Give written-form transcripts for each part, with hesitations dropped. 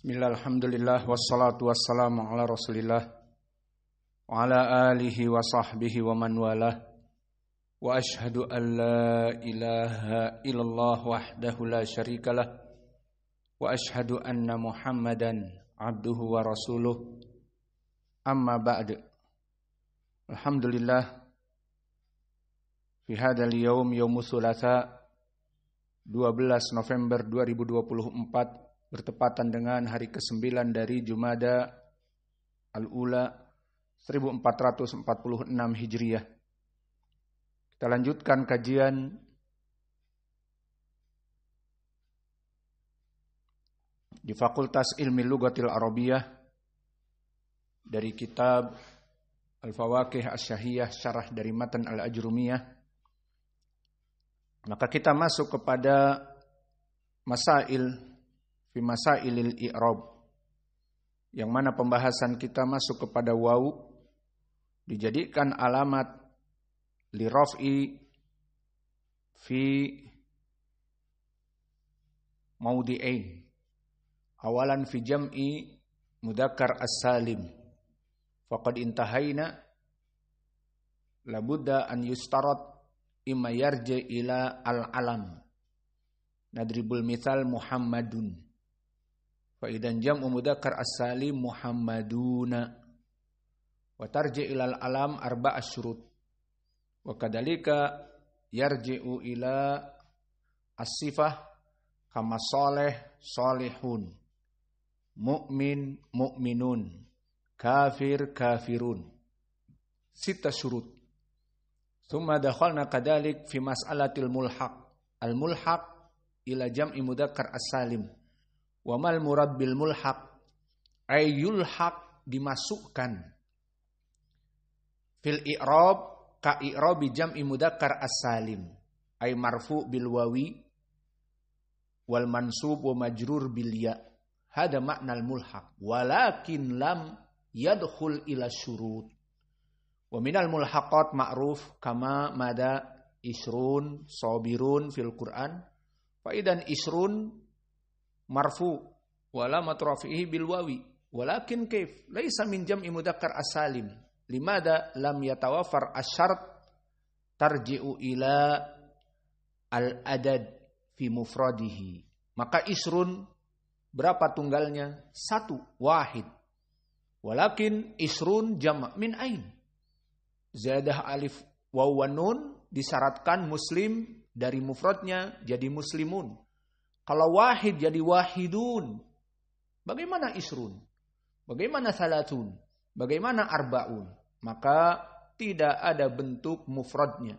Bismillah, alhamdulillah, wassalatu wassalamu ala rasulillah wa ala alihi wa sahbihi wa man walah wa ashhadu an la ilaha illallah wahdahu la syarikalah wa ashhadu anna muhammadan abduhu wa rasuluh amma ba'd. Alhamdulillah, fi hadzal yaum yaumus tsulatsa 12 November 2024 bertepatan dengan hari ke-9 dari Jumada Al-Ula 1446 Hijriah. Kita lanjutkan kajian di Fakultas Ilmi Lughatil Arabiyah dari kitab Al-Fawaqih Asy-Syahiyah syarah dari Matan Al-Ajrumiyah. Maka kita masuk kepada masail fi masailil i'rab, yang mana pembahasan kita masuk kepada waw dijadikan alamat li raf'i fi maudi'ain. Awalan fi jam'i mudzakkar as-salim faqad intahaina labudda an yustarat imma yarji ila al-alam. Nadribul mithal Muhammadun. Fa idan jam'u mudzakkar as-salim Muhammaduna wa tarji ilal alam arba'a syurut wa kadzalika yarji'u ila as-sifah kama salih salihun, mu'min mu'minun, kafir kafirun. Sita syurut. Tsumma dakhalna kadzalik fi mas'alatil mulhaq. Al-mulhaq ila jam'i mudzakkar as-salim. Wa mal murad bil mulhaq ay yulhaq, dimasukkan fil i'rab ka i'rabi jam'i mudzakkar as-salim ay marfu bil wawi wal mansub wa majrur bil ya. Hada makna al mulhaq walakin lam yadkhul ila syurut. Wa minal mulhaqat ma'ruf kama mada isrun sabirun fil Qur'an. Fa idan isrun marfu wala matrafihi bil wawi walakin kaif laisa min jam'i mudzakkar as-salim limada lam yatawaffar asy-syart tarji'u ila al-adad fi mufradihi. Maka isrun berapa tunggalnya? 1, wahid. Walakin isrun jama' min ain? Ziyadah alif waw wa nun disyaratkan muslim dari mufradnya jadi muslimun. Kalau wahid jadi wahidun. Bagaimana isrun? Bagaimana salatun? Bagaimana arbaun? Maka tidak ada bentuk mufradnya.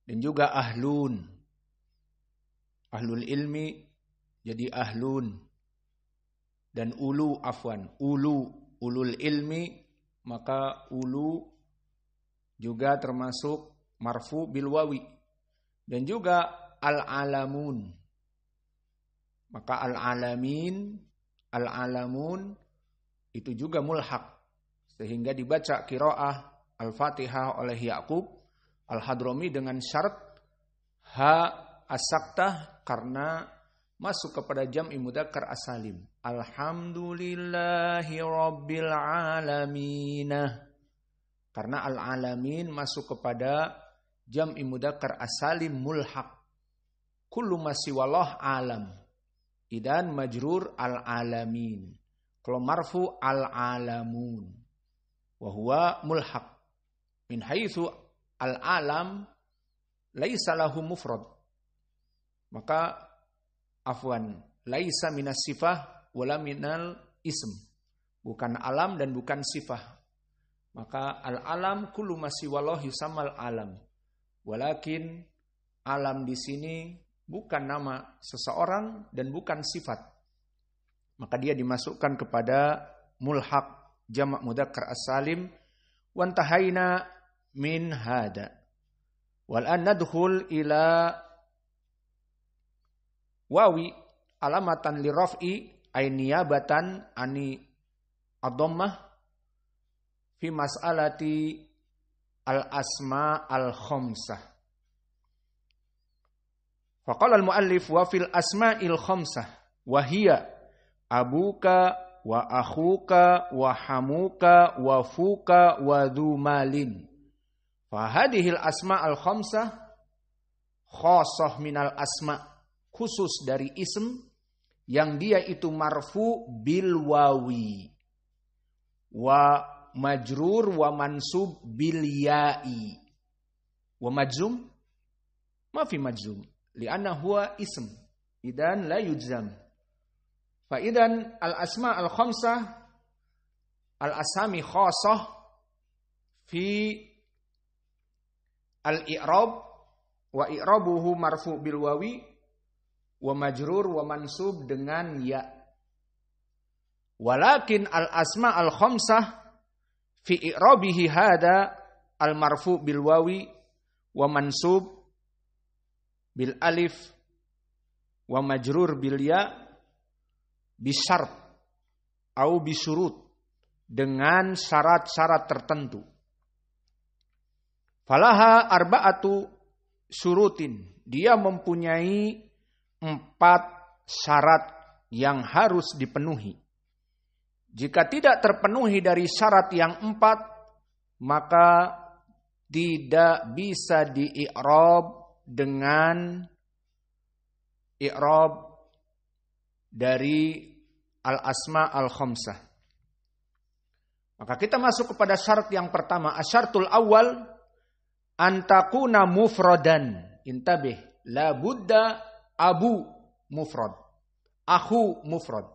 Dan juga ahlun. Ahlul ilmi jadi ahlun. Dan ulu afwan. Ulul ilmi. Maka ulu juga termasuk marfu bil wawi. Dan juga al-alamun. Maka al-alamin, al-alamun itu juga mulhaq. Sehingga dibaca qiraah Al-Fatihah oleh Ya'qub Al-Hadrami dengan syarat ha as-saktah karena masuk kepada jam'i mudzakkar as-salim. Alhamdulillahi rabbil alamin. Karena al-alamin masuk kepada jam'i mudzakkar as-salim mulhaq. Kullu ma siwallah alam. Idan majrur al-alamin. Kalau marfu al-alamun. Wa huwa mulhaq. Min haitsu al-alam laisa lahu mufrad. Maka afwan, laisa minas sifah wala minal ism. Bukan alam dan bukan sifah. Maka al-alam kullu ma siwallah yusammal alam. Walakin alam di sini bukan nama seseorang dan bukan sifat. Maka dia dimasukkan kepada mulhaq jamak mudzakkar as-salim. Wantahaina min hada. Wal an nadkhul ila wawi alamatan li raf'i ay niyabatan ani ad-dhammah fi mas'alati al-asma al-khamsah. Faqala al-muallif wa fil asma'il khamsah wa hiya abuka wa akhuka wa hamuka wa fuka wa dhu malin. Fahadihil asma al khamsah khosoh minal asma, khusus dari ism yang dia itu marfu bil wawi wa majrur wa mansub bil ya'i wa majzum ma fi majzum li'anna huwa ism idan la yujzam. Fa idan al asma al khamsah al asami khosoh fi al-i'rab wa i'rabuhu marfu bil wawi wa majrur wa mansub dengan ya. Walakin al-asma al-khamsah fi i'rabihi hada al-marfu bil wawi wa mansub bil alif wa majrur bil ya bisyart au bisyurut, dengan syarat-syarat tertentu. Falaha arba'atu syurutin, dia mempunyai 4 syarat yang harus dipenuhi. Jika tidak terpenuhi dari syarat yang 4, maka tidak bisa di-i'rab dengan i'rab dari al-asma al-khamsah. Maka kita masuk kepada syarat yang pertama, asyartul awal antakuna mufradan. Intabih, la budda abu mufrad, akhu mufrad.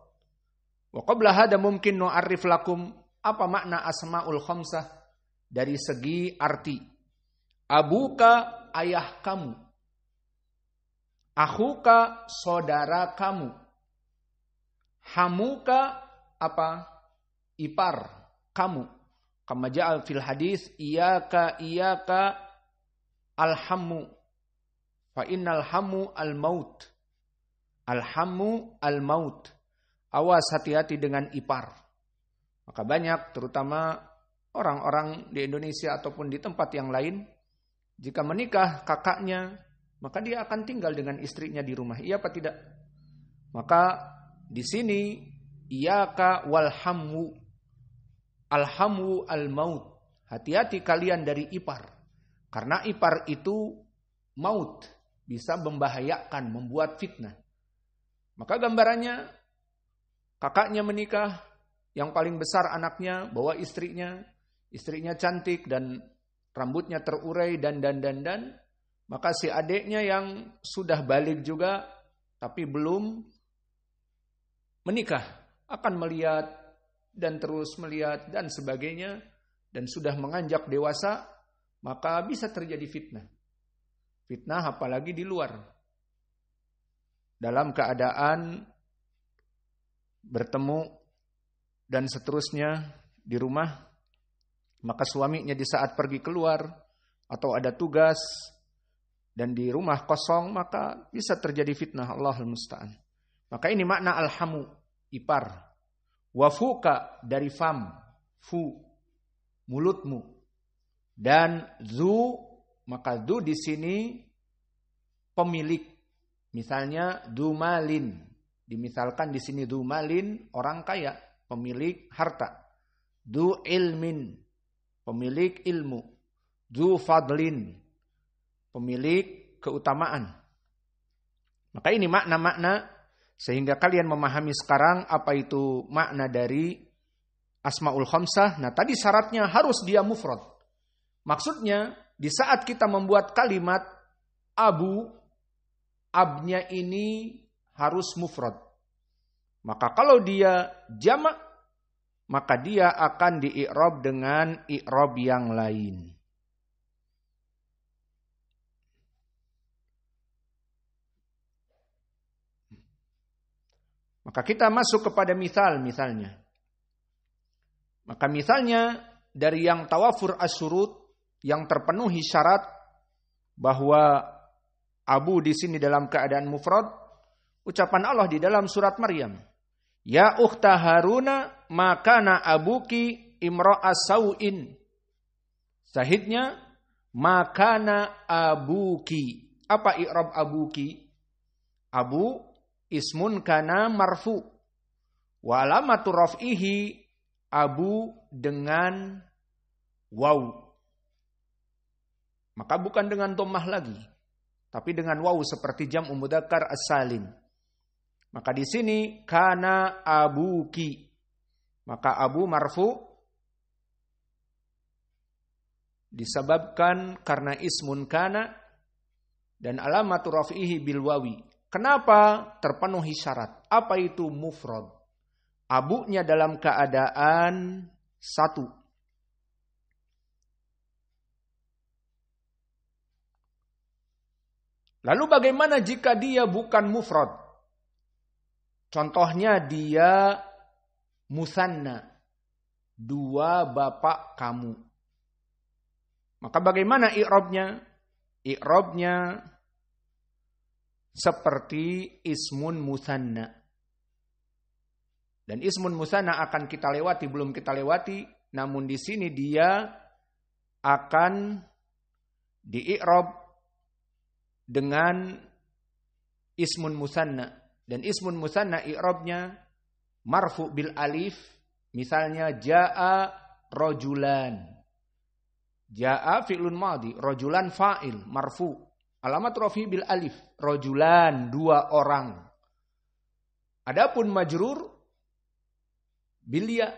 Wa qabla hada mungkin nu'arrif lakum apa makna asmaul khamsah dari segi arti. Abuka ayah kamu, akhuka saudara kamu, hamuka apa? Ipar kamu. Kama ja'al fil hadis iyaka alhammu fa innal hammu al maut. Alhammu al maut. Awas, hati-hati dengan ipar. Maka banyak terutama orang-orang di Indonesia ataupun di tempat yang lain, jika menikah kakaknya, maka dia akan tinggal dengan istrinya di rumah. Iya apa tidak? Maka di sini iyaka wal hammu. Alhammu al maut. Hati-hati kalian dari ipar. Karena ipar itu maut, bisa membahayakan, membuat fitnah. Maka gambarannya, kakaknya menikah, yang paling besar anaknya, bawa istrinya cantik dan rambutnya terurai dan. Maka si adiknya yang sudah balik juga, tapi belum menikah, akan melihat dan terus melihat dan sebagainya, dan sudah menganjak dewasa, maka bisa terjadi fitnah. Fitnah apalagi di luar. Dalam keadaan bertemu dan seterusnya di rumah, maka suaminya di saat pergi keluar atau ada tugas dan di rumah kosong, maka bisa terjadi fitnah. Allahul musta'an. Maka ini makna alhamu, ipar. Wafuka dari fam, fu, mulutmu. Dan zu, maka zu di sini pemilik. Misalnya du malin, dimisalkan di sini du malin orang kaya, pemilik harta. Du ilmin, pemilik ilmu. Du fadlin, pemilik keutamaan. Maka ini makna-makna sehingga kalian memahami sekarang apa itu makna dari asmaul khamsah. Nah, tadi syaratnya harus dia mufrad. Maksudnya, di saat kita membuat kalimat abu, abnya ini harus mufrad. Maka kalau dia jamak, maka dia akan di-i'rab dengan i'rab yang lain. Maka kita masuk kepada misalnya. Maka misalnya dari yang tawafur asyurut, yang terpenuhi syarat bahwa abu di sini dalam keadaan mufrad, ucapan Allah di dalam surat Maryam, ya ukhta Haruna makana abuki imra'a sau'in. Sahidnya makana abuki. Apa i'rab abuki? Abu ismun kana marfu Wa alamatu raf'ihi abu dengan waw. Maka bukan dengan dhammah lagi, tapi dengan waw seperti jam'u mudzakkar as-salim. Maka di sini kana abuki. Maka abu marfu disebabkan karena ismun kana dan alamatu raf'ihi bil wawi. Kenapa terpenuhi syarat? Apa itu mufrad? Abunya dalam keadaan satu. Lalu bagaimana jika dia bukan mufrad? Contohnya dia musanna, dua bapak kamu. Maka bagaimana i'rabnya? I'rabnya seperti ismun musanna. Dan ismun musanna akan kita lewati, belum kita lewati, namun di sini dia akan di-i'rab dengan ismun musanna. Dan ismun musanna i'rabnya marfu bil alif, misalnya jaa rajulan. Jaa fi'lun madhi, rajulan fa'il, marfu. Alamat rafi bil alif, rajulan, dua orang. Adapun majrur bilya,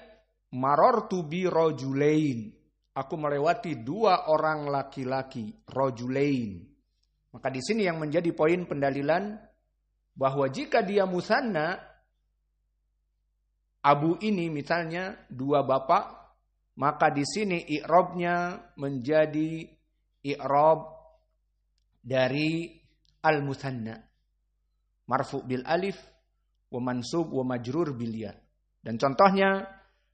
marartu bi rajulain. Aku melewati dua orang laki-laki, rajulain. Maka di sini yang menjadi poin pendalilan bahwa jika dia musanna, abu ini misalnya dua bapak, maka di sini i'rabnya menjadi i'rab dari al-musanna. Marfu bil alif wa mansub wa majrur bil ya. Dan contohnya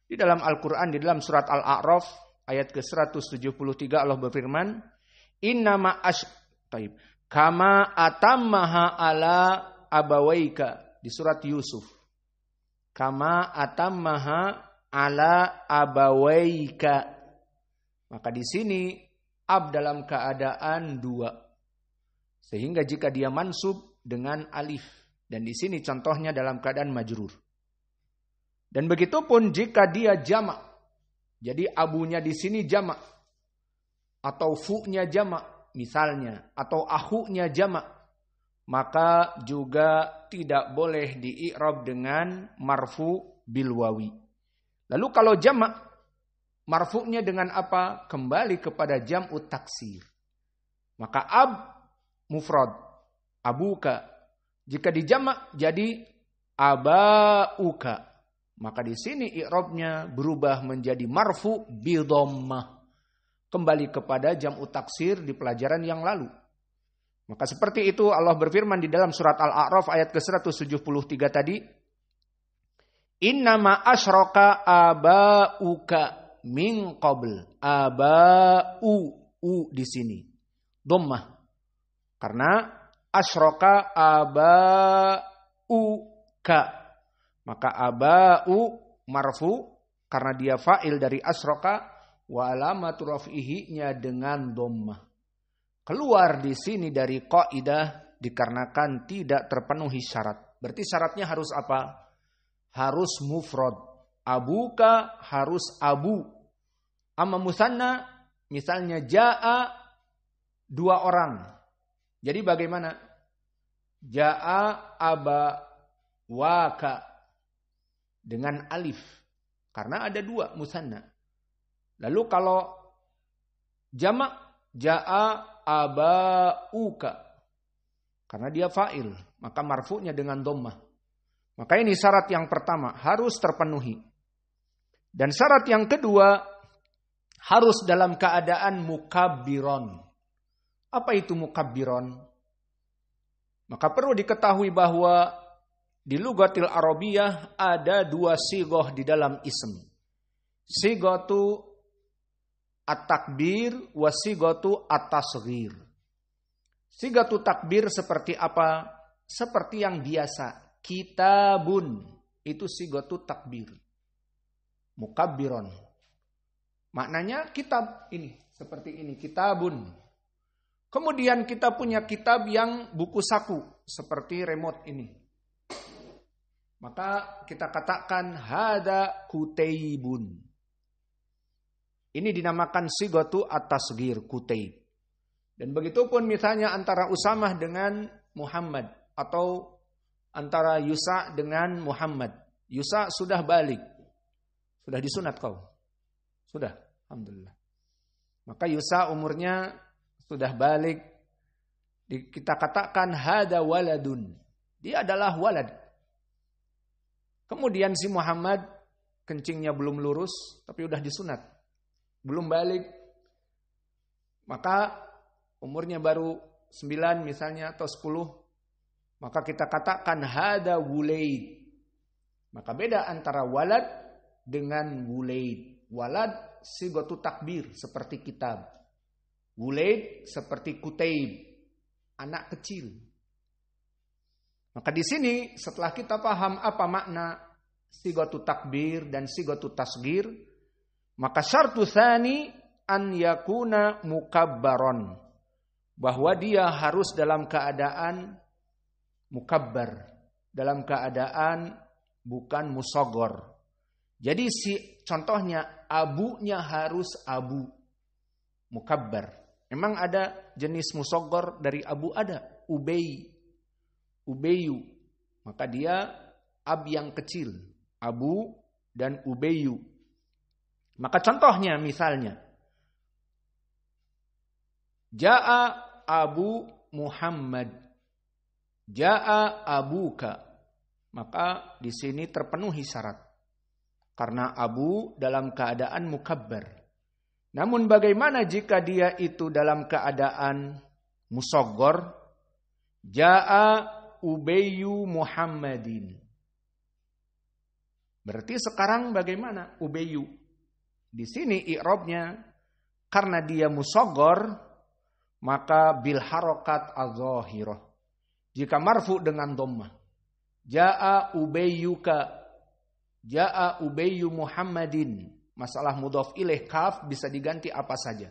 di dalam Al-Qur'an di dalam surat Al-A'raf ayat ke-173 Allah berfirman, "Innama taib kama atammaha ala abawaika" di surat Yusuf. Kama atammaha ala abawaika. Maka di sini ab dalam keadaan dua. Sehingga jika dia mansub dengan alif, dan di sini contohnya dalam keadaan majrur. Dan begitu pun jika dia jamak. Jadi abunya di sini jamak. Atau fu'nya jamak misalnya. Atau ahunya jamak. Maka juga tidak boleh di-i'rab dengan marfu bil wawi. Lalu kalau jamak, marfu'nya dengan apa? Kembali kepada jam'ut taksir. Maka ab mufrad, abuka. Jika dijamak jadi abauka. Maka di sini i'rabnya berubah menjadi marfu bi dhammah. Kembali kepada jam'u taksir di pelajaran yang lalu. Maka seperti itu Allah berfirman di dalam surat Al-A'raf ayat ke-173 tadi. Innama asyraka abauka min qabl. Abau di sini dhammah. Karena asyraka abauka. Maka abau marfu karena dia fa'il dari asroka, wa alamatu raf'ihi-nya dengan dhammah. Keluar di sini dari kaidah dikarenakan tidak terpenuhi syarat. Berarti syaratnya harus apa? Harus mufrad. Abuka harus abu. Amma musanna misalnya jaa dua orang. Jadi bagaimana? Jaa abawaka dengan alif. Karena ada dua musanna. Lalu kalau jamak jaa abauka. Karena dia fa'il. Maka marfu'nya dengan dhammah. Maka ini syarat yang pertama. Harus terpenuhi. Dan syarat yang kedua. Harus dalam keadaan mukabbiron. Apa itu mukabbiron? Maka perlu diketahui bahwa di lugatil Arabiyah ada dua sigoh di dalam ism. Sigotu at-takbir wa sigotu at-tasghir. Sigotu takbir seperti apa? Seperti yang biasa. Kitabun. Itu sigotu takbir. Mukabbiron. Maknanya kitab ini. Seperti ini. Kitabun. Kemudian kita punya kitab yang buku saku. Seperti remote ini. maka kita katakan hada Kutaibun. Ini dinamakan sigatu at-tasghir, Kutaib. Dan begitu pun misalnya antara Usamah dengan Muhammad atau antara Yusa dengan Muhammad. Yusa sudah balik. Sudah disunat kau. Sudah, alhamdulillah. Maka Yusa umurnya sudah balik. Kita katakan hada waladun. Dia adalah walad. Kemudian si Muhammad kencingnya belum lurus tapi udah disunat. Belum balik. Maka umurnya baru 9 misalnya atau 10. Maka kita katakan hada wulaid. Maka beda antara walad dengan wulaid. Walad sigatu takbir seperti kitab. Wulaid seperti Kutaib, anak kecil. Maka di sini setelah kita paham apa makna sigatu takbir dan sigatu tasghir, maka syartu tsani an yakuna mukabbaron, bahwa dia harus dalam keadaan mukabbar, dalam keadaan bukan musogor. Jadi contohnya abunya harus abu mukabbar. Memang ada jenis musogor dari abu, ada ubayu. Maka dia ab yang kecil, abu dan ubayu. Maka contohnya misalnya Ja'a Abu Muhammad, Ja'a abuka. Maka di sini terpenuhi syarat. Karena abu dalam keadaan mukabbar. Namun bagaimana jika dia itu dalam keadaan musoggor? Ja'a Ubayyu Muhammadin. Berarti sekarang bagaimana Ubayyu? Di sini i'rabnya karena dia musoggor, maka bil harokat az-zahirah. Jika marfu dengan dhammah. Ja'a Ubayyuka, Ja'a Ubayyu Muhammadin. Masalah mudhaf ilaih kaf bisa diganti apa saja.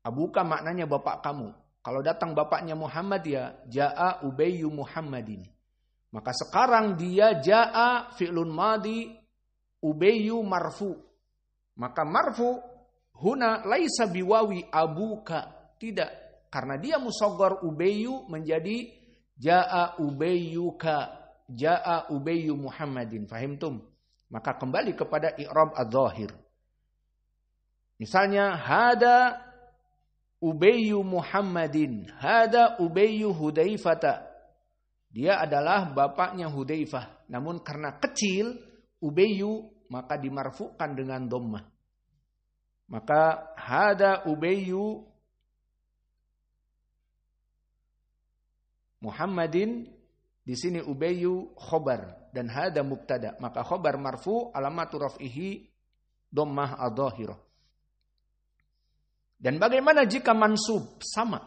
Abuka maknanya bapak kamu. Kalau datang bapaknya Muhammad ya Ja'a Ubayyu Muhammadin. Maka sekarang dia Ja'a fi'lun madi, Ubayyu marfu. Maka marfu huna laisa biwawi abuka. Tidak. Karena dia musoggor Ubayyu menjadi Ja'a Ubayyuka, Ja'a Ubayyu Muhammadin. Fahimtum? Maka kembali kepada i'rab adz-dzahir. Misalnya hada Ubayyu Muhammadin, hada Ubayyu Hudzaifata. Dia adalah bapaknya Hudzaifah. Namun karena kecil Ubayyu maka dimarfukan dengan dhammah. Maka hada Ubayyu Muhammadin, di sini Ubayyu khobar dan hada mubtada. Maka khobar marfu alamatu raf'ihi dhammah adz-dzahirah. Dan bagaimana jika mansub? Sama.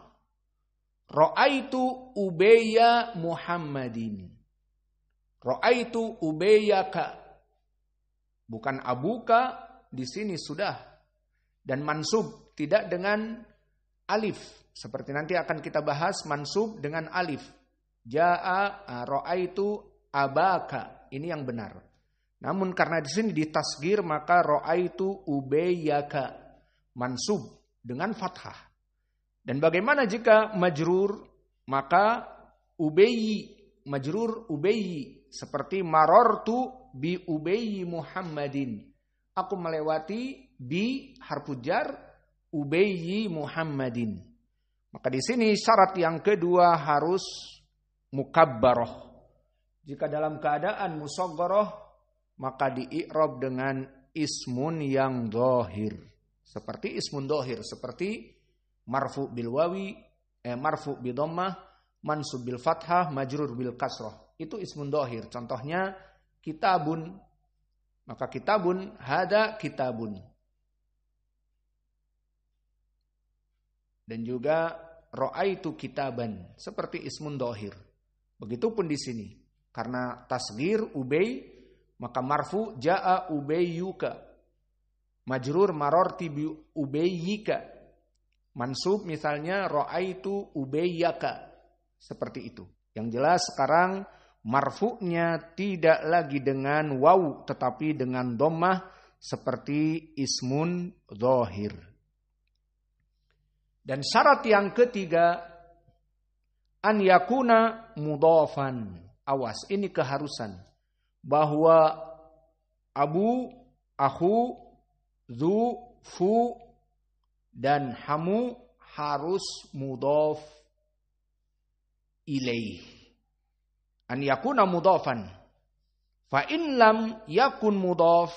Ra'aitu Ubayya Muhammadin. Ra'aitu Ubayyaka. Bukan abuka, di sini sudah. Dan mansub tidak dengan alif. Seperti nanti akan kita bahas mansub dengan alif. Ja'a ra'aitu abaka. Ini yang benar. Namun karena di sini ditasghir maka ra'aitu Ubayyaka. Mansub dengan fathah. Dan bagaimana jika majrur? Maka Ubayyi, majrur Ubayyi. Seperti marartu bi Ubayyi Muhammadin. Aku melewati bi harfu jar Ubayyi Muhammadin. Maka di sini syarat yang kedua harus mukabbarah. Jika dalam keadaan musaghharah maka di-i'rab dengan ismun yang dhahir. Seperti ismun dhahir, seperti marfu bil wawi, marfu bi dhammah, mansub bil fathah, majrur bil kasrah. Itu ismun dhahir. Contohnya kitabun. Maka kitabun, hada kitabun. Dan juga ra'aitu kitaban, seperti ismun dhahir. Begitupun di sini. Karena tasghir ubay, maka marfu ja'a ubayyuka. Majrur mararti bi ubayyika. Mansub misalnya ra'aitu ubayyaka. Seperti itu. Yang jelas sekarang marfu'nya tidak lagi dengan waw tetapi dengan dhammah seperti ismun dhahir. Dan syarat yang ketiga, an yakuna mudhafan. Awas, ini keharusan bahwa abu, akhu, zu, fu dan hamu harus mudhaf ilaih. An yakuna mudhafan. Fa in lam yakun mudhaf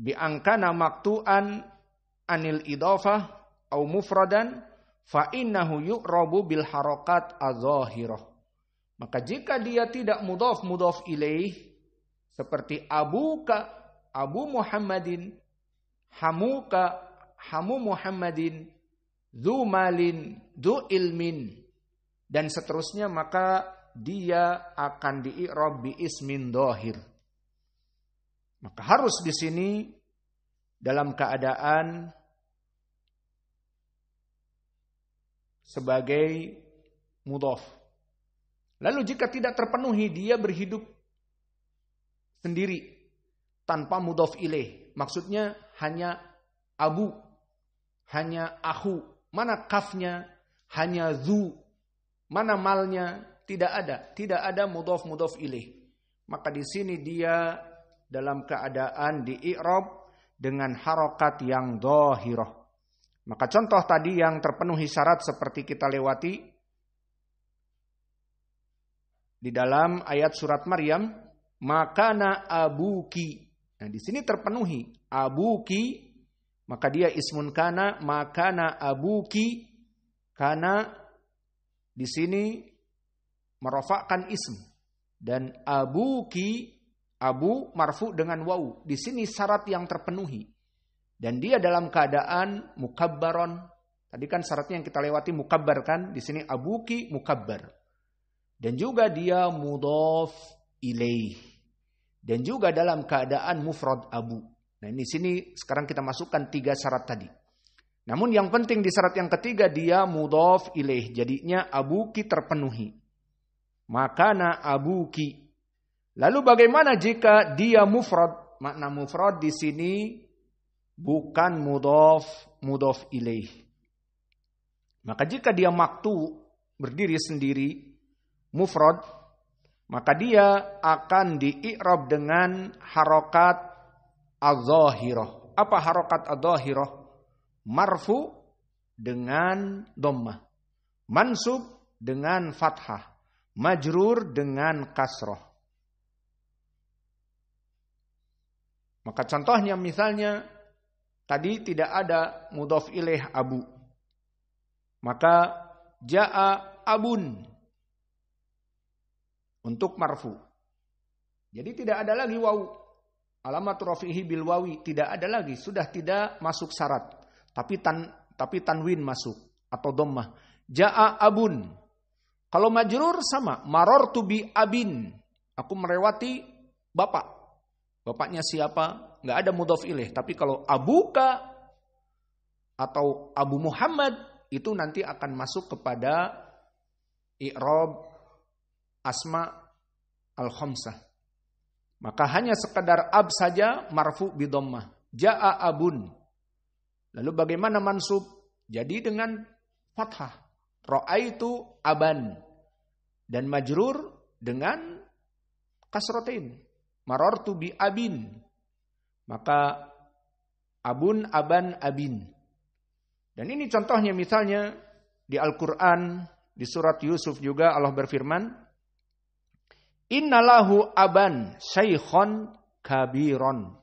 bi angkana maktu'an anil idhafah au mufradan fa innahu yu'rabu bil harakat adh-dhahirah. Maka jika dia tidak mudhaf ilaih seperti abuka, abu Muhammadin, hamuka, hamu Muhammadin, dzu malin, dzu ilmin dan seterusnya, maka dia akan di-i'rab bi ismin dhahir. Maka harus di sini dalam keadaan sebagai mudhaf. Lalu jika tidak terpenuhi, dia berhidup sendiri tanpa mudhaf ilaih. Maksudnya hanya abu, hanya akhu. Mana kafnya? Hanya zu. Mana malnya? Tidak ada mudhaf ilaih. Maka di sini dia dalam keadaan di-i'rab dengan harokat yang dhahirah. Maka contoh tadi yang terpenuhi syarat seperti kita lewati di dalam ayat surat Maryam, makana abuki. Nah, di sini terpenuhi abuki, maka dia ismun kana, makana abuki, karena di sini merofakkan ism, dan abuki, abu marfu dengan waw. Di sini syarat yang terpenuhi. Dan dia dalam keadaan mukabbaron. Tadi kan syaratnya yang kita lewati mukabbar kan? Di sini abuki mukabbar. Dan juga dia mudhaf ilaih. Dan juga dalam keadaan mufrad abu. Nah, ini sini sekarang kita masukkan 3 syarat tadi. Namun yang penting di syarat yang ketiga dia mudhaf ilaih. Jadinya abuki terpenuhi. Makana abuki. Lalu bagaimana jika dia mufrad? Makna mufrad di sini bukan mudhaf ilaih. Maka jika dia maktu berdiri sendiri mufrad, maka dia akan di-i'rab dengan harokat adh-dhahirah. Apa harokat adh-dhahirah? Marfu dengan dhammah, mansub dengan fathah, majrur dengan kasrah. Maka contohnya misalnya tadi tidak ada mudhaf ilaih abu. Maka jaa abun untuk marfu. Jadi tidak ada lagi waw. Alamat rafihi bil wawi tidak ada lagi, sudah tidak masuk syarat. Tapi tanwin masuk atau dhammah. Jaa abun. Kalau majrur sama, marartu bi abin. Aku melewati bapak. Bapaknya siapa? Nggak ada mudhaf ilaih. Tapi kalau abuka atau Abu Muhammad itu nanti akan masuk kepada i'rab asma al-khamsah. Maka hanya sekedar ab saja marfu bi dhammah. Jaa abun. Lalu bagaimana mansub? Jadi dengan fathah. Ra'aitu aban. Dan majrur dengan kasratain. Marartu bi abin. Maka abun, aban, abin. Dan ini contohnya misalnya di Al-Quran, di surat Yusuf juga Allah berfirman, Inna lahu aban syaikhon kabiron.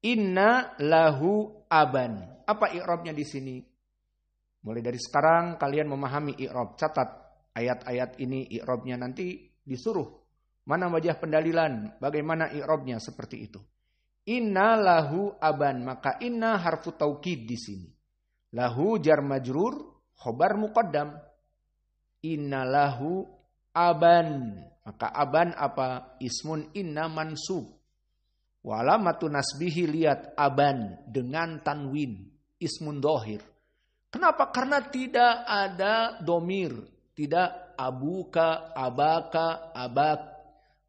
Inna lahu aban. Apa i'rabnya di sini? Mulai dari sekarang kalian memahami i'rab. Catat ayat-ayat ini i'rabnya nanti disuruh. Mana wajah pendalilan? Bagaimana i'rabnya seperti itu? Inna lahu aban. Maka inna harfu taukid di sini. Lahu jar majrur, khobar muqaddam. Inna lahu aban. Maka aban apa? Ismun inna mansub. Wa alamatu nasbihi lihat aban dengan tanwin. Ismun dhahir. Kenapa? Karena tidak ada domir. Tidak abuka, abaka, abak,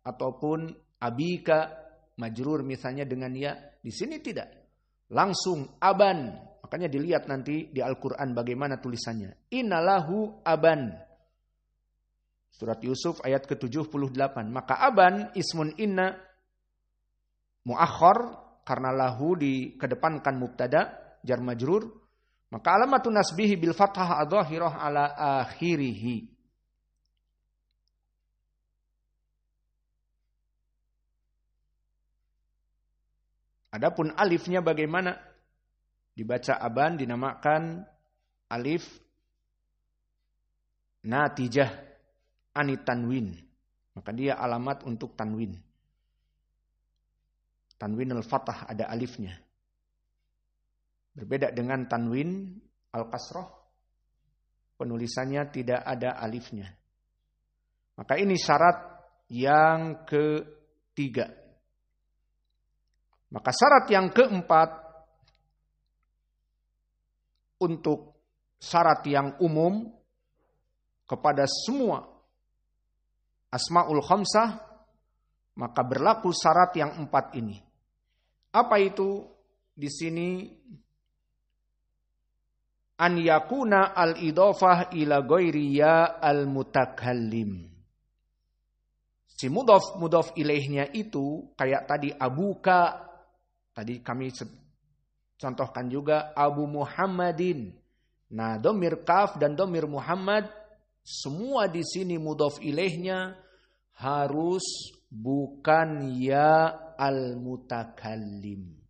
ataupun abika, majrur misalnya dengan ya. Di sini tidak. Langsung aban. Makanya dilihat nanti di Al-Quran bagaimana tulisannya. Innalahu aban. Surat Yusuf ayat ke-78. Maka aban ismun inna muakhor. Karena lahu dikedepankan mubtada jar majrur. Maka alamatun nasbihi bil fathah adhahirah ala akhirihi. Adapun alifnya bagaimana? Dibaca aban dinamakan alif natijah anitanwin. Maka dia alamat untuk tanwin. Tanwin al-fathah ada alifnya. Berbeda dengan tanwin al-kasroh. Penulisannya tidak ada alifnya. Maka ini syarat yang ketiga. Maka syarat yang keempat untuk syarat yang umum kepada semua asmaul khamsah, maka berlaku syarat yang empat ini. Apa itu? Di sini an yakuna al-idhafah ila ghairi ya al-mutakallim. Si mudhaf ilaihnya itu kayak tadi abuka. Tadi kami contohkan juga Abu Muhammadin. Nah, domir kaf dan domir Muhammad semua di sini mudhaf ilaihnya harus bukan ya al-mutakallim.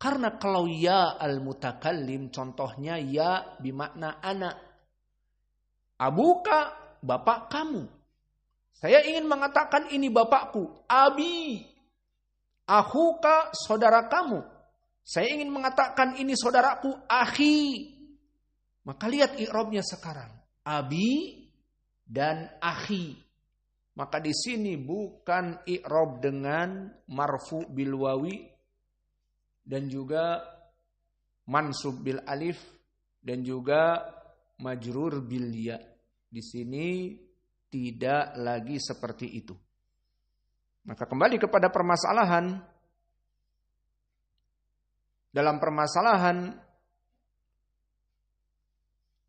Karena kalau ya al-mutakallim contohnya ya bimakna anak. Abuka bapak kamu. Saya ingin mengatakan ini bapakku, abi. Akhuka saudara kamu. Saya ingin mengatakan ini saudaraku, akhi. Maka lihat i'rabnya sekarang. Abi dan akhi. Maka di sini bukan i'rab dengan marfu bil wawi dan juga mansub bil alif dan juga majrur bil ya. Di sini tidak lagi seperti itu. Maka kembali kepada permasalahan. Dalam permasalahan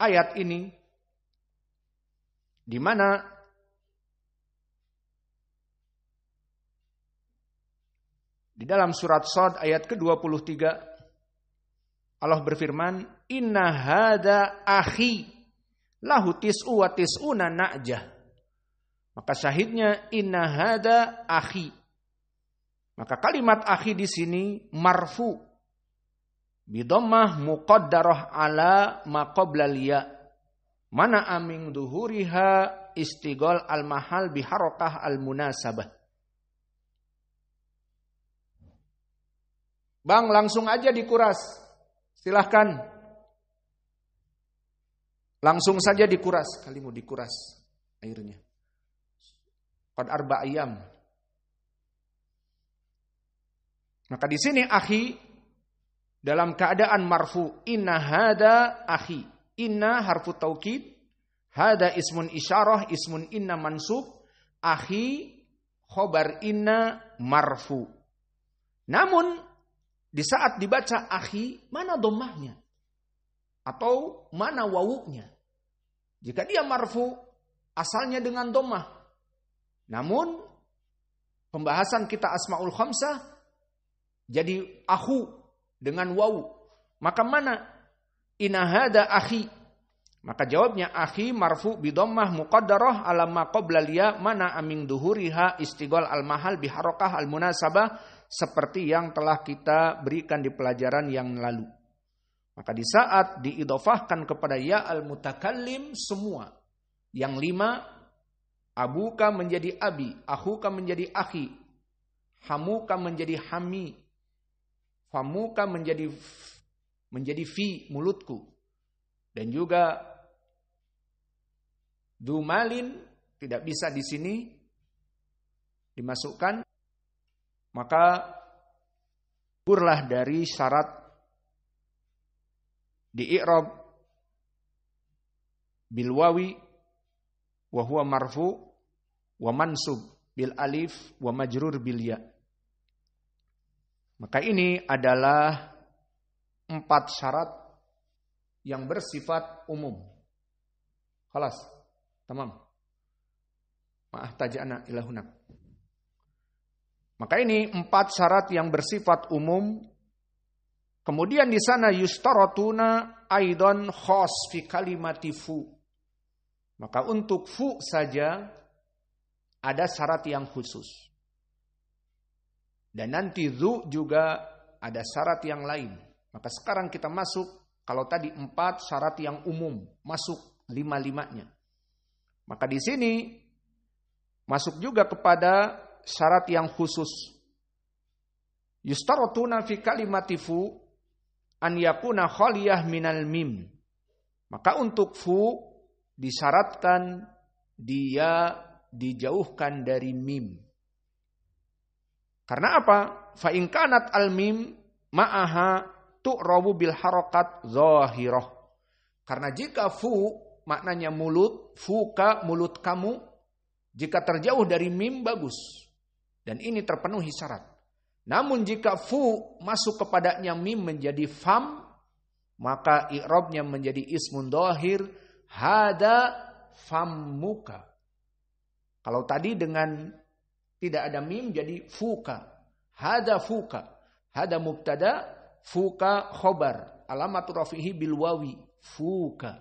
ayat ini, di mana di dalam surat Shad ayat ke-23 Allah berfirman, "Inna hada akhi lahu tis'u wa tis'una na'jah." Maka syahidnya inna hada akhi. Maka kalimat akhi di sini marfu bidammah muqaddarah ala ma qabla ya. Mana aming duhuriha istighal al mahal bi harakah al munasabah. Bang, langsung aja dikuras. Silahkan. Langsung saja dikuras. Kali mau dikuras airnya. Qad arba ayam. Maka di sini akhi dalam keadaan marfu. Inna hada akhi. Inna harfu taukid. Hada ismun isyarah. Ismun inna mansub. Akhi khobar inna marfu. Namun di saat dibaca akhi, mana dhammahnya? Atau mana wawunya? Jika dia marfu, asalnya dengan dhammah. Namun pembahasan kita asmaul khamsah jadi akhu dengan wawu. Maka mana? Inna hada akhi. Maka jawabnya akhi marfu bi dhammah muqaddarah ala ma qabla ya mana aming duhuriha istighal al mahal bi harakah al munasabah seperti yang telah kita berikan di pelajaran yang lalu. Maka di saat diidhofahkan kepada ya al mutakallim semua yang 5 abuka menjadi abi, akhuka menjadi akhi, hamuka menjadi hami, famuka menjadi fi mulutku, dan juga dumalin tidak bisa di sini dimasukkan, maka kurlah dari syarat di i'rab bil wawi wa huwa marfu wa mansub bil alif wa majrur bil ya. Maka ini adalah 4 syarat yang bersifat umum. Khalas, tamam. Ma'ahtajana ila hunak. Maka ini 4 syarat yang bersifat umum. Kemudian di sana yustaratuna aidan khas fi kalimati fu. Maka untuk fu saja ada syarat yang khusus. Dan nanti zu juga ada syarat yang lain. Maka sekarang kita masuk, kalau tadi 4 syarat yang umum, masuk 5-5-nya. Maka di sini masuk juga kepada syarat yang khusus. Yustaratuna fi kalimati fu an yakuna khaliyah minal mim. Maka untuk fu disyaratkan dia dijauhkan dari mim. Karena apa? Fa in kanat al mim ma'aha tu'rabu bil harakat zahirah. Karena jika fu maknanya mulut, fuka mulut kamu, jika terjauh dari mim bagus. Dan ini terpenuhi syarat. Namun jika fu masuk kepadanya mim menjadi fam, maka i'rabnya menjadi ismun dhahir, hada fammuka. Kalau tadi dengan tidak ada mim jadi fuka. Hada fuka. Hada mubtada, fuka khobar. Alamatu rafihi bil wawi. Fuka.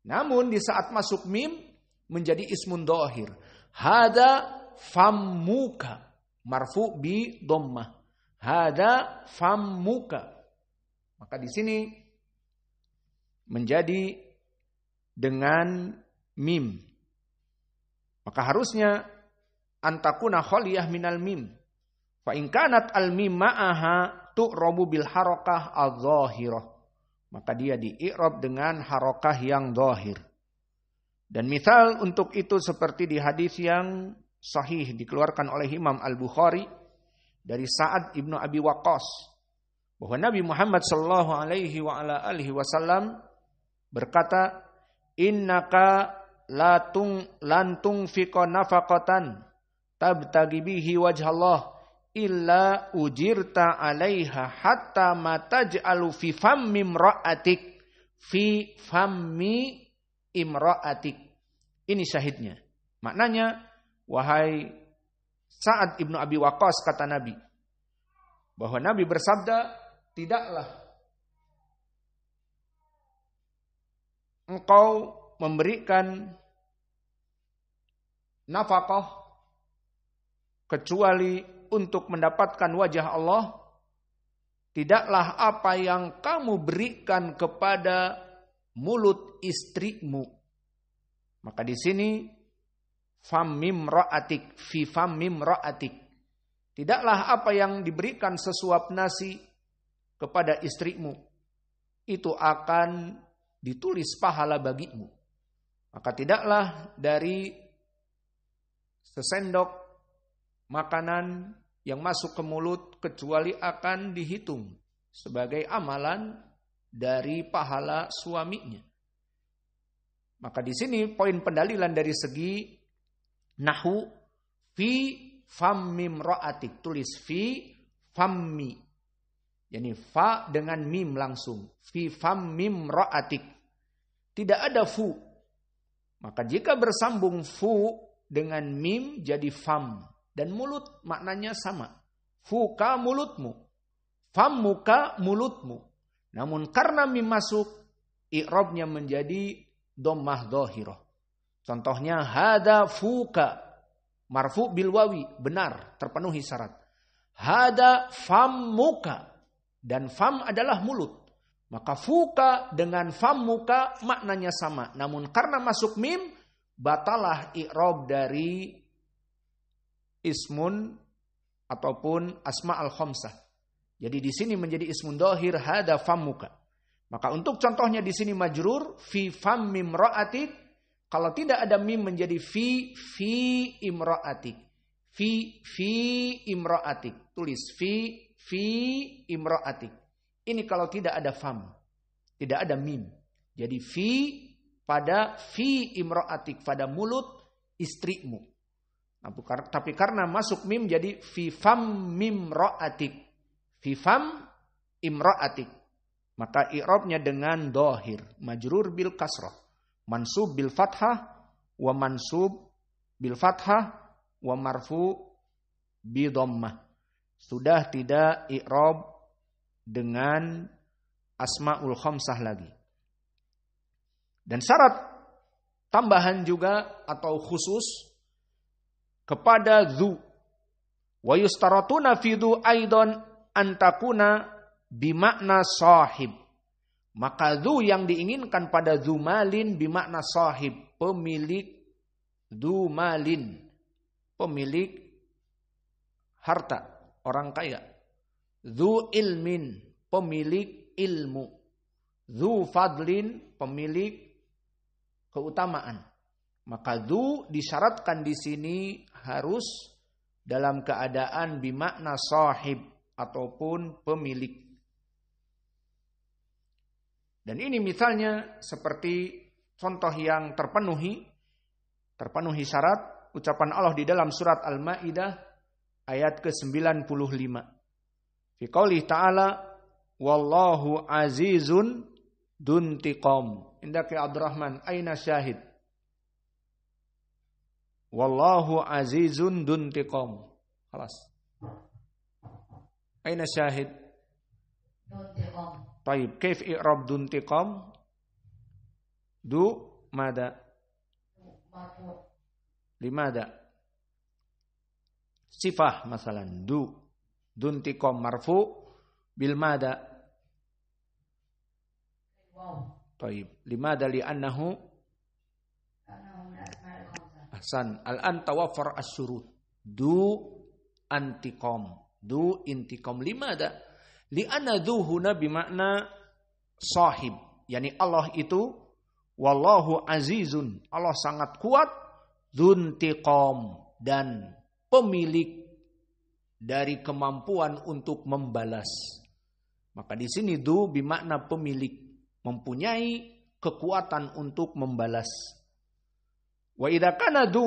Namun di saat masuk mim menjadi ismun dhahir. Hada fammuka. Marfu bi dhammah. Hada fammuka. Maka di sini menjadi dengan mim. Maka harusnya antakuna khaliyah minal mim. Fa in kanat al mim ma'aha tu'rabu bil harakah adh-dhahirah. Maka dia di-i'rab dengan harakah yang dhahir. Dan misal untuk itu seperti di hadis yang sahih dikeluarkan oleh Imam Al-Bukhari dari Sa'ad ibnu Abi Waqqas bahwa Nabi Muhammad sallallahu alaihi wa ala alihi wasallam berkata, innaka lantung fiqa nafaqatan tabtagi bihi wajhallah illa ujirta 'alaiha hatta ma taj'alu fi fammi imra'atik fi fammi imra'atik. Ini syahidnya. Maknanya, wahai Sa'ad ibnu Abi Waqqas, kata Nabi, bahwa Nabi bersabda, tidaklah engkau memberikan nafkah kecuali untuk mendapatkan wajah Allah. Tidaklah apa yang kamu berikan kepada mulut istrimu. Maka di sini famim ra'atik, fi famim ra'atik. Tidaklah apa yang diberikan sesuap nasi kepada istrimu itu akan ditulis pahala bagimu. Maka tidaklah dari sesendok makanan yang masuk ke mulut kecuali akan dihitung sebagai amalan dari pahala suaminya. Maka di sini poin pendalilan dari segi nahwu, fi fammim ra'atik, tulis fi fammi. Yani fa dengan mim langsung, fi fammim ra'atik. Tidak ada fu. Maka jika bersambung fu dengan mim jadi fam. Dan mulut maknanya sama. Fuka mulutmu. Fammuka mulutmu. Namun karena mim masuk, i'rabnya menjadi dhammah dhahirah. Contohnya hada fuka. Marfu bil wawi. Benar, terpenuhi syarat. Hada fammuka. Dan fam adalah mulut. Maka fuka dengan fammuka maknanya sama. Namun karena masuk mim, batalah i'rab dari ismun ataupun asma al-khamsah. Jadi di sini menjadi ismun dhahir hada fammuka. Maka untuk contohnya di sini majrur fi fammim ra'atik. Kalau tidak ada mim menjadi fi imra'atik. Fi imra'atik. Tulis fi imra'atik. Ini kalau tidak ada fam. Tidak ada mim. Jadi fi pada fi imra'atik, pada mulut istrimu. Nah, tapi karena masuk mim jadi fi fam mimra'atik. Fi fam imra'atik. Maka i'rabnya dengan dhahir, majrur bil kasrah, mansub bil fathah, wa mansub bil fathah, wa marfu bi dhammah. Sudah tidak i'rab dengan asmaul khamsah lagi. Dan syarat tambahan juga atau khusus kepada dzu. Wa yustaratuna fi dzu aidan antakuna bimakna sahib. Maka dzu yang diinginkan pada dzu malin bimakna sahib, pemilik dzu malin, pemilik harta, orang kaya. Dzu ilmin, pemilik ilmu. Dzu fadlin, pemilik keutamaan. Maka dzu disyaratkan di sini harus dalam keadaan bimakna sahib ataupun pemilik. Dan ini misalnya seperti contoh yang terpenuhi syarat ucapan Allah di dalam surat Al-Maidah ayat ke-95. Fi qoulih ta'ala wallahu azizun duntiqam. Indaki Abdurrahman, aina syahid? Wallahu azizun duntiqam. Khalas. Aina syahid? Duntiqam. Taib, kaif i'rab duntiqam? Du mada? Marfu. Limada? Sifah masalan du. Duntiqam marfu bil mada? Wow. Taib. Limada li'annahu ahsan. Al-an tawaffar as-surut. Du antiqam. Du intiqam. Limada? Li'anna du huna bimakna sahib. Yani Allah itu wallahu azizun. Allah sangat kuat. Dzuntiqam. Dan pemilik dari kemampuan untuk membalas. Maka di sini du bimakna pemilik. Mempunyai kekuatan untuk membalas. Wa idza kana du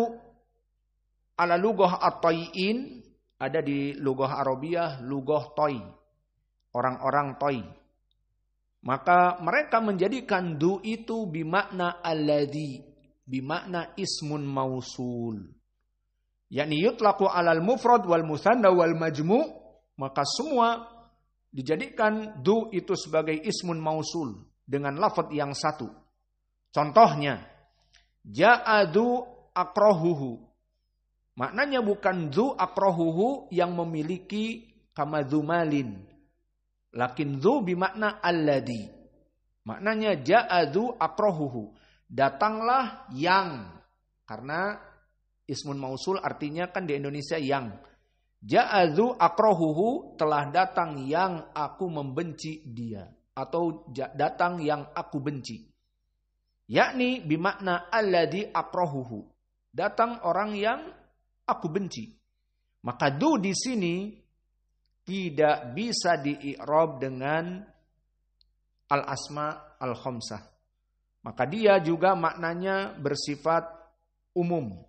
ala lughah at-tayyin, ada di lughah Arabiyah lughah toy, orang-orang toy. Maka mereka menjadikan du itu bimakna alladhi, bimakna ismun mausul. Yani yutlaqu alal mufrad wal musanna wal majmu', maka semua dijadikan du itu sebagai ismun mausul dengan lafaz yang satu. Contohnya, ja'adu akrahuhu. Maknanya bukan dzu akrahuhu yang memiliki kama dzumalin. Lakin dzu bimakna alladhi. Maknanya ja'adu akrahuhu. Datanglah yang. Karena ismun mausul artinya kan di Indonesia yang. Ja'adu akrahuhu, telah datang yang aku membenci dia. Atau datang yang aku benci. Yakni bimakna alladhi akrahuhu. Datang orang yang aku benci. Maka du di sini tidak bisa di-i'rab dengan al-asma al-khamsah. Maka dia juga maknanya bersifat umum.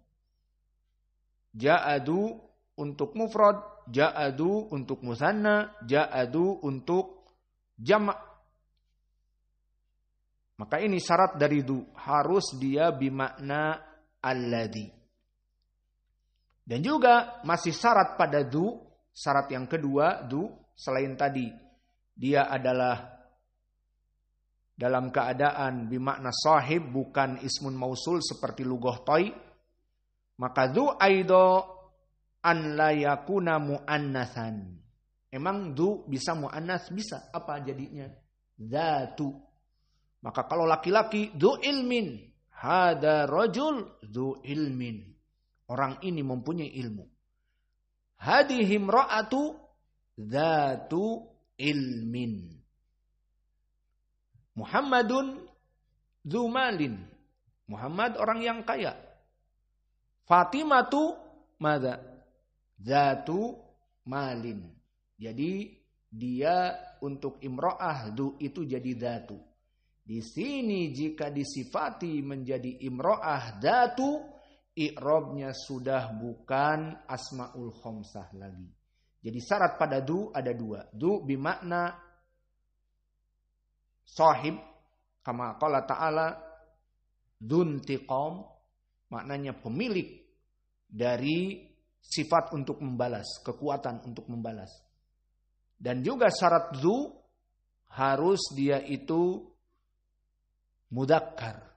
Ja'adu untuk mufrad, ja'adu untuk musanna, ja'adu untuk jama'. Maka ini syarat dari du, harus dia bimakna alladhi. Dan juga masih syarat pada du, syarat yang kedua du, selain tadi dia adalah dalam keadaan bimakna sahib, bukan ismun mausul seperti lughah toy. Maka du aido an la yakuna muannatsan. Emang du bisa muannats? Bisa. Apa jadinya? Dzatu. Maka kalau laki-laki du ilmin, hada rajul du ilmin. Orang ini mempunyai ilmu. Hadhihi imra'atu dzatu ilmin. Muhammadun dzu malin. Muhammad orang yang kaya. Fatimatu madza? Dzatu malin. Jadi dia untuk imra'ah dzu itu jadi dzatu. Di sini jika disifati menjadi imro'ah datu, i'rabnya sudah bukan asmaul khamsah lagi. Jadi syarat pada du ada dua. Du bimakna sahib, kama qala ta'ala duntiqam, maknanya pemilik dari sifat untuk membalas, kekuatan untuk membalas. Dan juga syarat du harus dia itu mudzakkar.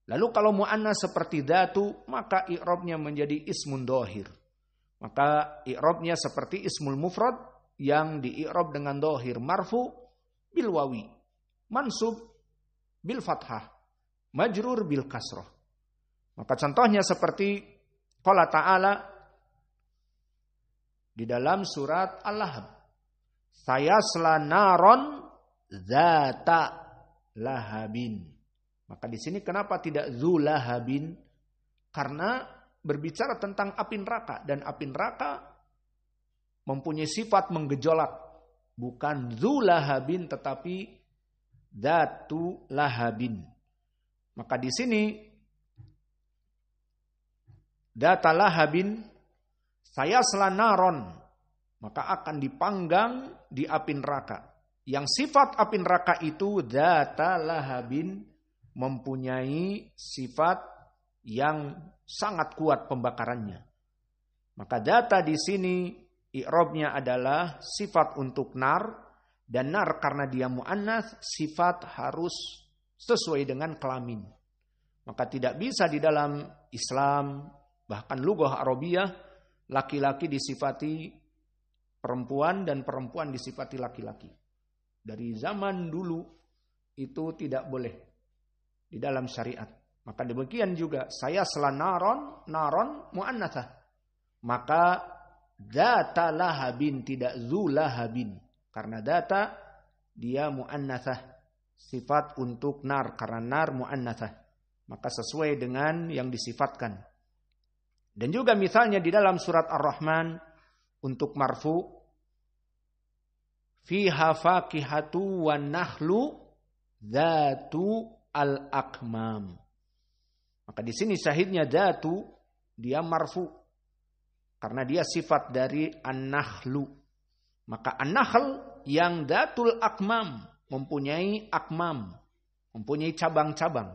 Lalu kalau muannas seperti datu, maka i'rabnya menjadi ismun dhahir. Maka i'rabnya seperti ismul mufrad yang di-i'rab dengan dhahir, marfu bil wawi, mansub bil fathah, majrur bil kasrah. Maka contohnya seperti qala ta'ala di dalam surat Al-Lahab, sayasla naron dzata lahabin. Maka di sini kenapa tidak dzulahabin? Karena berbicara tentang api neraka, dan api neraka mempunyai sifat menggejolak, bukan dzulahabin tetapi dzatu lahabin. Maka di sini dzata lahabin sayasla naron, maka akan dipanggang di api neraka. Yang sifat api neraka itu dzata lahabin, mempunyai sifat yang sangat kuat pembakarannya. Maka data di sini i'rabnya adalah sifat untuk nar, dan nar karena dia muannats sifat harus sesuai dengan kelamin. Maka tidak bisa di dalam Islam bahkan lughah Arabiyah laki-laki disifati perempuan dan perempuan disifati laki-laki. Dari zaman dulu itu tidak boleh di dalam syariat. Maka demikian juga sayasla naron muannatsah. Maka dzata lahabin tidak dzulahabin. Karena dzata dia muannatsah, sifat untuk nar karena nar muannatsah. Maka sesuai dengan yang disifatkan. Dan juga misalnya di dalam surat Ar-Rahman untuk marfu fiha fakihatu wan nakhlu dzatu al-akmam. Maka di sini syahidnya dzatu dia marfu karena dia sifat dari an-nakhlu. Maka an-nakhl yang dzatul akmam, mempunyai akmam, mempunyai cabang-cabang.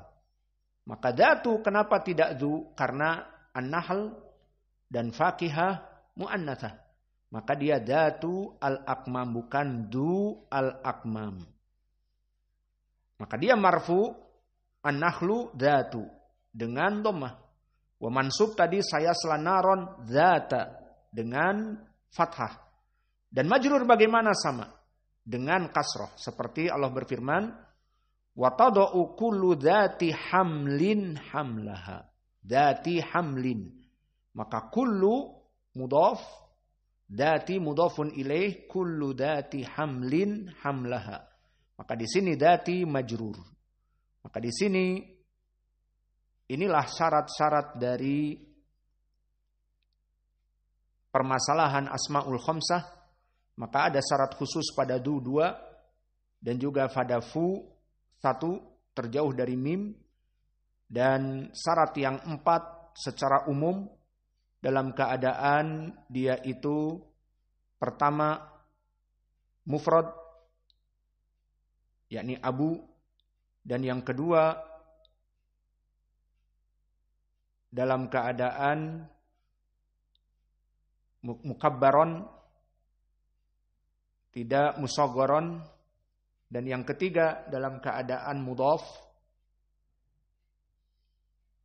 Maka dzatu kenapa tidak dzu? Karena an-nakhl dan fakihah muannatsah. Maka dia dzatu al-akmam, bukan du al-akmam. Maka dia marfu an-nakhlu dzatu dengan dhammah. Wa mansub tadi sayasla naron dzata dengan fathah. Dan majrur bagaimana sama? Dengan kasrah. Seperti Allah berfirman, wa tada'u kullu dzati hamlin hamlaha. Dzati hamlin. Maka kullu mudhaf, dzati mudhafun ilaih, kullu dzati hamlin hamlaha. Maka di sini dzati majrur. Maka di sini inilah syarat-syarat dari permasalahan asmaul khamsah. Maka ada syarat khusus pada du 2 dan juga pada fu 1 terjauh dari mim, dan syarat yang 4 secara umum dalam keadaan dia itu pertama mufrad yakni abu, dan yang kedua dalam keadaan mukabbaron tidak musagharon, dan yang ketiga dalam keadaan mudhaf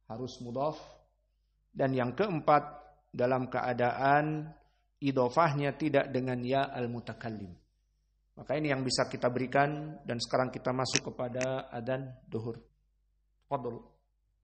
harus mudhaf, dan yang keempat dalam keadaan idhofahnya tidak dengan ya al-mutakallim. Maka ini yang bisa kita berikan, dan sekarang kita masuk kepada adzan duhur. Fadhol.